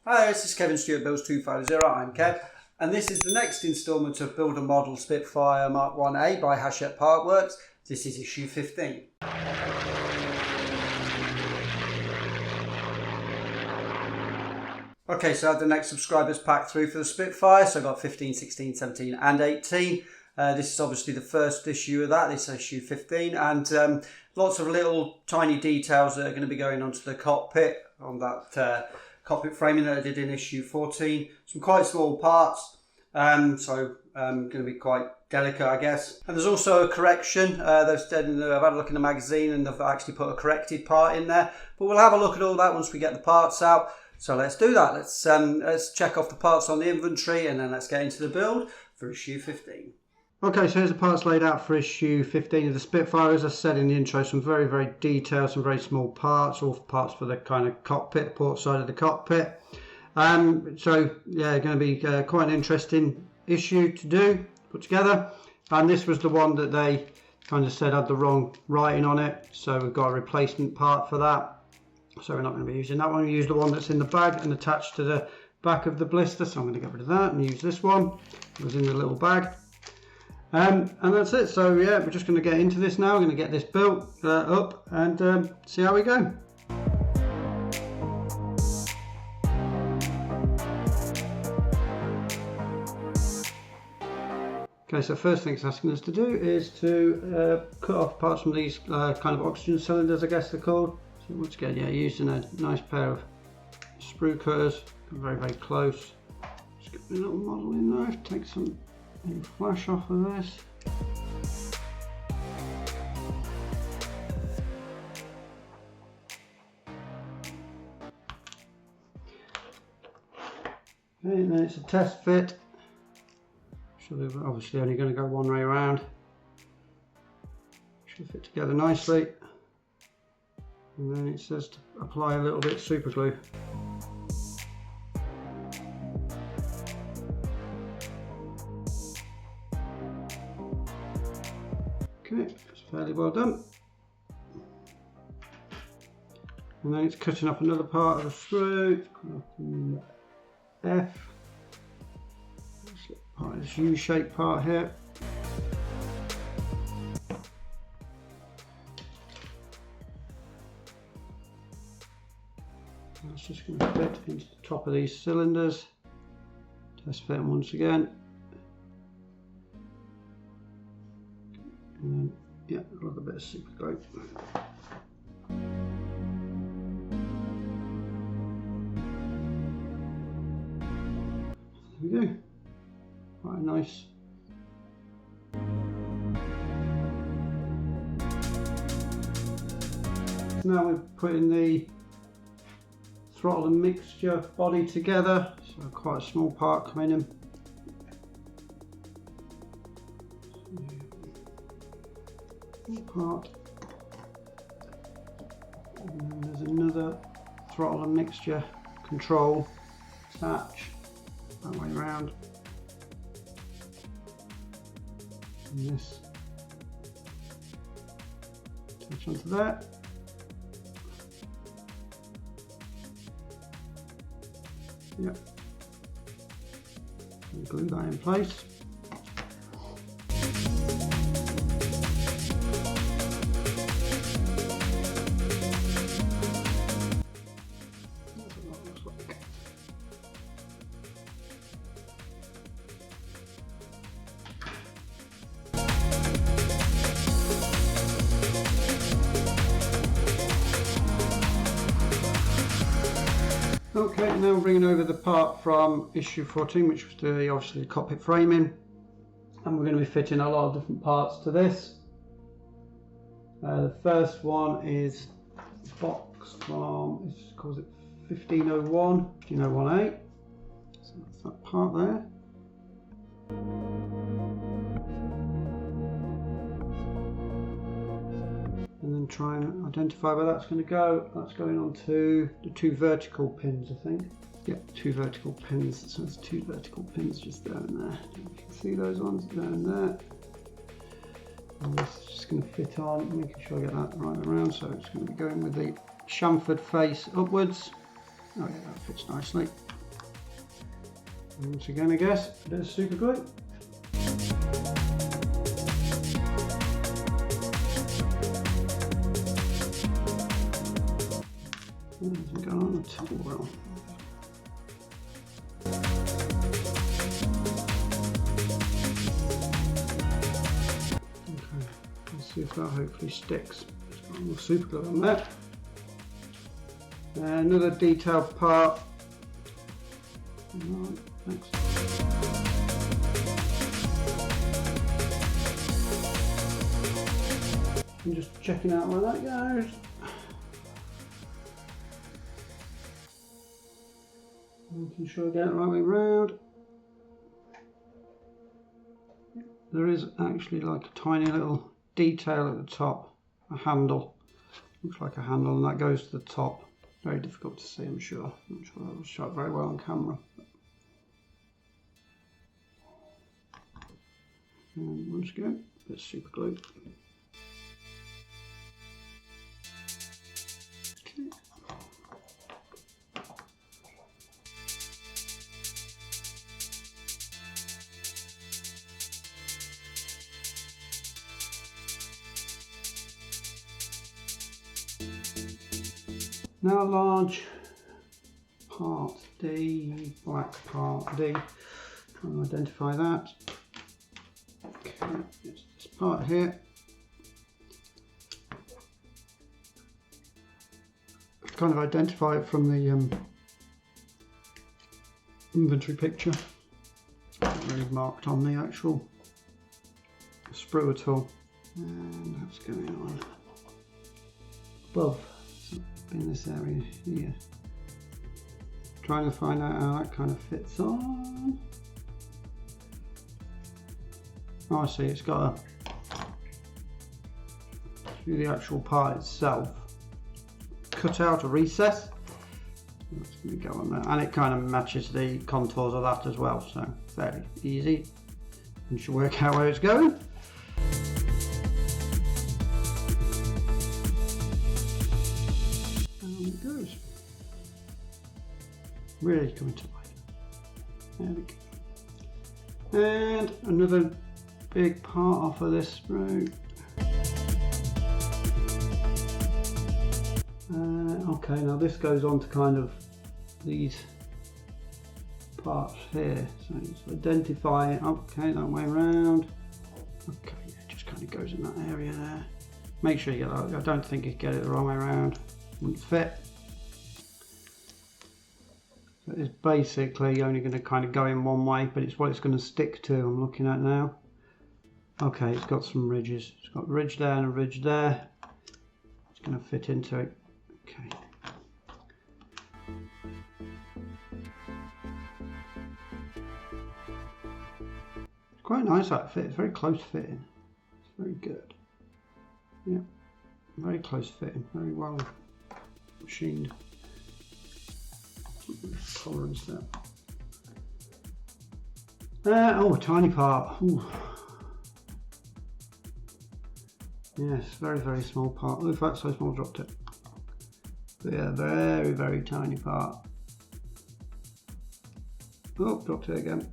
Hi, this is Kevin Stewart, Builds 250. I'm Kev, and this is the next instalment of Build a Model Spitfire Mk1A by Hachette Partworks. This is issue 15. Okay, so I had the next subscribers pack through for the Spitfire, so I got 15, 16, 17 and 18. This is obviously the first issue of that, this is issue 15, and lots of little tiny details that are going to be going onto the cockpit on that cockpit framing that I did in issue 14. Some quite small parts, so going to be quite delicate, I guess. And there's also a correction. I've had a look in the magazine and they've actually put a corrected part in there. But we'll have a look at all that once we get the parts out. So let's do that. Let's check off the parts on the inventory and then let's get into the build for issue 15. Okay, so here's the parts laid out for issue 15 of the Spitfire. As I said in the intro, some very, very detailed, some very small parts, all parts for the kind of cockpit, port side of the cockpit. So yeah, going to be quite an interesting issue to do, put together. And this was the one that they kind of said had the wrong writing on it. So we've got a replacement part for that. So we're not going to be using that one. We use the one that's in the bag and attached to the back of the blister. So I'm going to get rid of that and use this one. It was in the little bag. And that's it. So yeah, we're just going to get into this now. We're going to get this built up and see how we go. Okay, so first thing it's asking us to do is to cut off parts from these kind of oxygen cylinders, I guess they're called. So once again, yeah, using a nice pair of sprue cutters, very, very close. Just get my little modelling knife, take some flash off of this. Okay, and then it's a test fit. So they're obviously only going to go one way around. Should fit together nicely. And then it says to apply a little bit of super glue. Okay, it's fairly well done. And then it's cutting up another part of the screw. F. Part of this U-shaped part here. That's just going to fit into the top of these cylinders. Test fit them once again. And then, yeah, a little bit of super glue. There we go. Quite nice. Now we're putting the throttle and mixture body together, so quite a small part coming in. Part. And then there's another throttle and mixture control attach that way around. And this attach onto that. Yep. And glue that in place. Okay, now we're bringing over the part from issue 14, which was obviously the cockpit framing, and we're going to be fitting a lot of different parts to this. The first one is a box from, it calls it 1501A, so that's that part there. And then try and identify where that's going to go. That's going on to the two vertical pins, I think. Yep, two vertical pins. So there's two vertical pins just there and there. You can see those ones there and there. And this is just going to fit on, making sure I get that right around. So it's going to be going with the chamfered face upwards. Oh yeah, that fits nicely. Once again, I guess, a bit of super glue. Hasn't gone on at all well. Okay, let's see if that hopefully sticks. There's got more super glue on there. Another detailed part. Right, thanks. I'm just checking out where that goes. Making sure I get it the right way round. There is actually like a tiny little detail at the top, a handle. Looks like a handle, and that goes to the top. Very difficult to see, I'm sure. Not sure that was shot very well on camera. And once again, a bit of super glue. Okay. Now large part D, black part D, trying to identify that. Okay, it's this part here. Kind of identify it from the inventory picture. Not really marked on the actual sprue at all. And that's going on above. In this area here, trying to find out how that kind of fits on. Oh, I see, it's got a, through the actual part itself, cut out a recess. That's going to go on there, and it kind of matches the contours of that as well, so fairly easy. You should work out where it's going. Goes. Really coming to life. There we go. And another big part off of this sprue. Okay, now this goes on to kind of these parts here. So just identify it. Okay, that way around. Okay, it just kind of goes in that area there. Make sure you get that. I don't think you get it the wrong way around. Wouldn't fit. So it's basically only going to kind of go in one way, but it's what it's going to stick to. I'm looking at now. Okay, it's got some ridges. It's got a ridge there and a ridge there. It's going to fit into it. Okay. It's quite nice that fit. It's very close fitting. It's very good. Yeah, very close fitting. Very well machined. Tolerance there. Oh, a tiny part. Ooh. Yes, very, very small part. Oh, in fact, so small, dropped it. But yeah, very, very tiny part. Oh, dropped it again.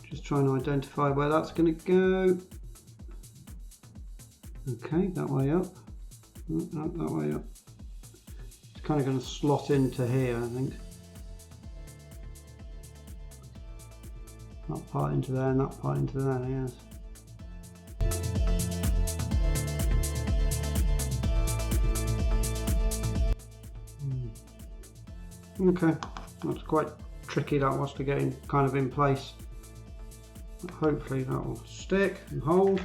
Just trying to identify where that's going to go. Okay, that way up. Oh, no, that way up. It's kind of going to slot into here, I think. That part into there and that part into there, yes. Okay, that's quite tricky, that was, to get in, kind of in place. But hopefully that will stick and hold.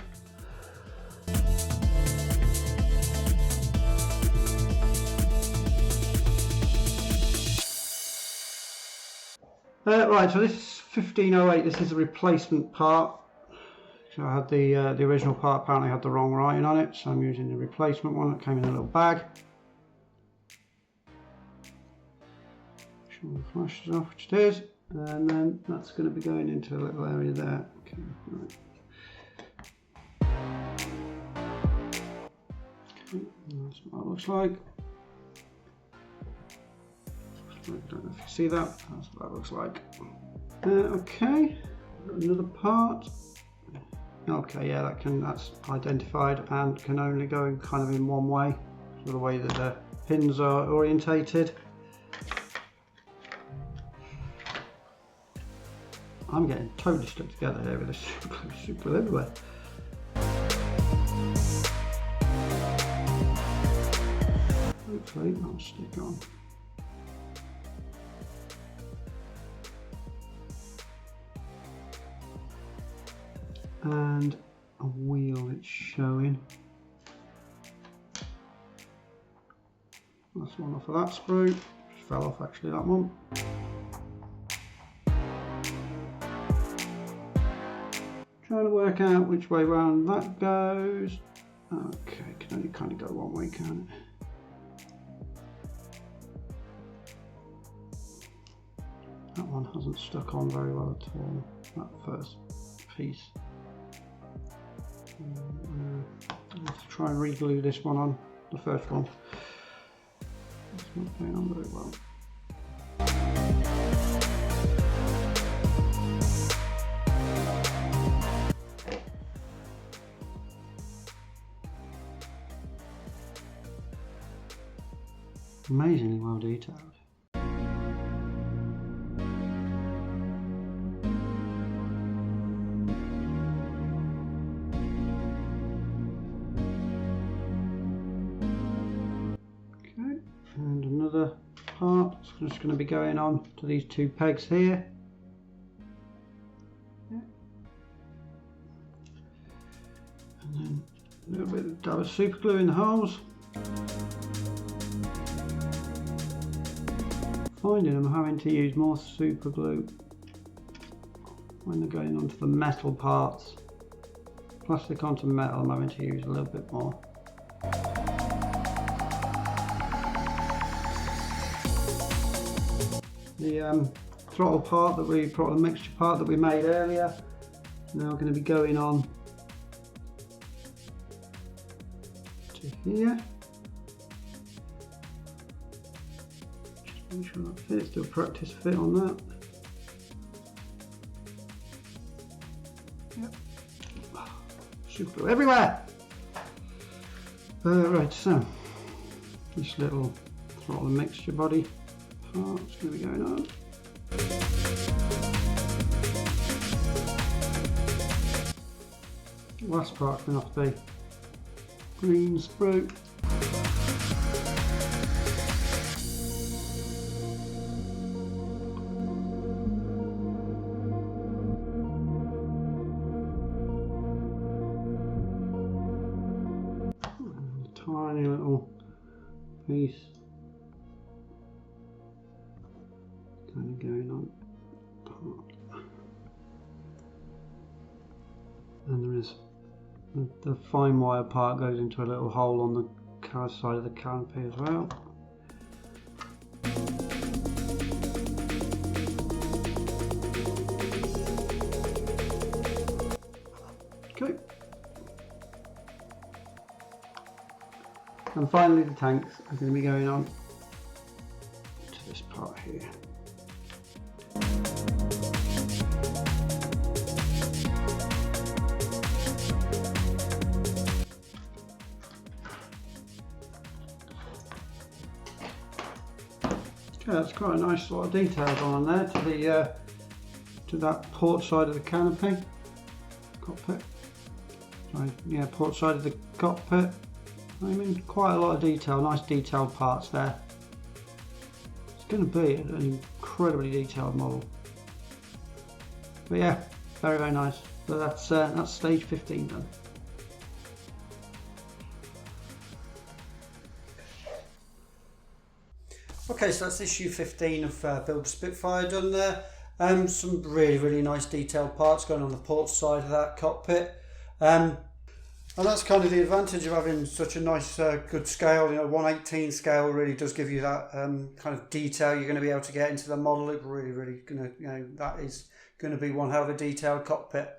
Right, so this is 1508. This is a replacement part. So I had the original part apparently had the wrong writing on it, so I'm using the replacement one that came in a little bag. Sure the flash is off, which it is, and then that's going to be going into a little area there. Okay, right. Okay, that's what it looks like. don't know if you see that. That's what that looks like. Okay, another part. Okay, yeah, that's identified and can only go kind of in one way, so the way that the pins are orientated. I'm getting totally stuck together here with this super glue everywhere. Hopefully that'll stick on. And a wheel it's showing. That's one off of that sprue. Just fell off actually, that one. Trying to work out which way round that goes. Okay, can only kind of go one way, can't it? That one hasn't stuck on very well at all, that first piece. I'll have to try and re-glue this one on, the first one. It's not going on very well. Amazingly well detailed. Okay, and another part. It's just going to be going on to these two pegs here. Yeah. And then a little bit of dab of super glue in the holes. Finding I'm having to use more super glue when they're going onto the metal parts. Plastic onto metal, I'm having to use a little bit more. The throttle mixture part that we made earlier is now going to be going on to here. Make sure that fits, do a practice fit on that. Yep. Super glue everywhere! Right, so this little throttle mixture body part's going to be going on. Last part coming off the green sprue. Tiny little piece kind of going on, and there is the fine wire part goes into a little hole on the car side of the canopy as well. Okay. And finally the tanks are going to be going on to this part here. Okay, that's quite a nice lot of details on there to that port side of the canopy, cockpit. Sorry, yeah, port side of the cockpit. I mean, quite a lot of detail, nice detailed parts there. It's going to be an incredibly detailed model. But yeah, very, very nice. So that's stage 15 done. Okay, so that's issue 15 of Build Spitfire done there. Some really, really nice detailed parts going on the port side of that cockpit. And that's kind of the advantage of having such a nice, good scale. You know, 1/18 scale really does give you that kind of detail you're going to be able to get into the model. It really, really going to, that is going to be one hell of a detailed cockpit.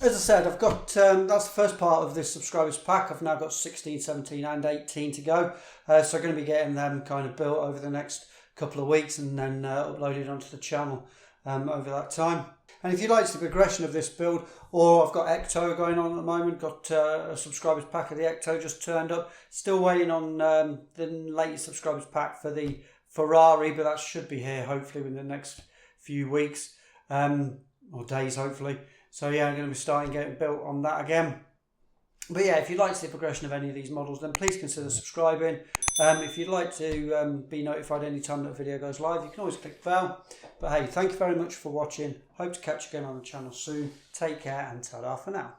As I said, I've got, that's the first part of this subscribers pack. I've now got 16, 17 and 18 to go. So I'm going to be getting them kind of built over the next couple of weeks and then uploaded onto the channel over that time. And if you like the progression of this build, or I've got Ecto going on at the moment, got a subscribers pack of the Ecto just turned up. Still waiting on the latest subscribers pack for the Ferrari, but that should be here hopefully within the next few weeks or days hopefully. So yeah, I'm going to be starting getting built on that again. But yeah, if you'd like to see the progression of any of these models, then please consider subscribing. If you'd like to be notified any time that a video goes live, you can always click the bell. But hey, thank you very much for watching. Hope to catch you again on the channel soon. Take care and ta-da for now.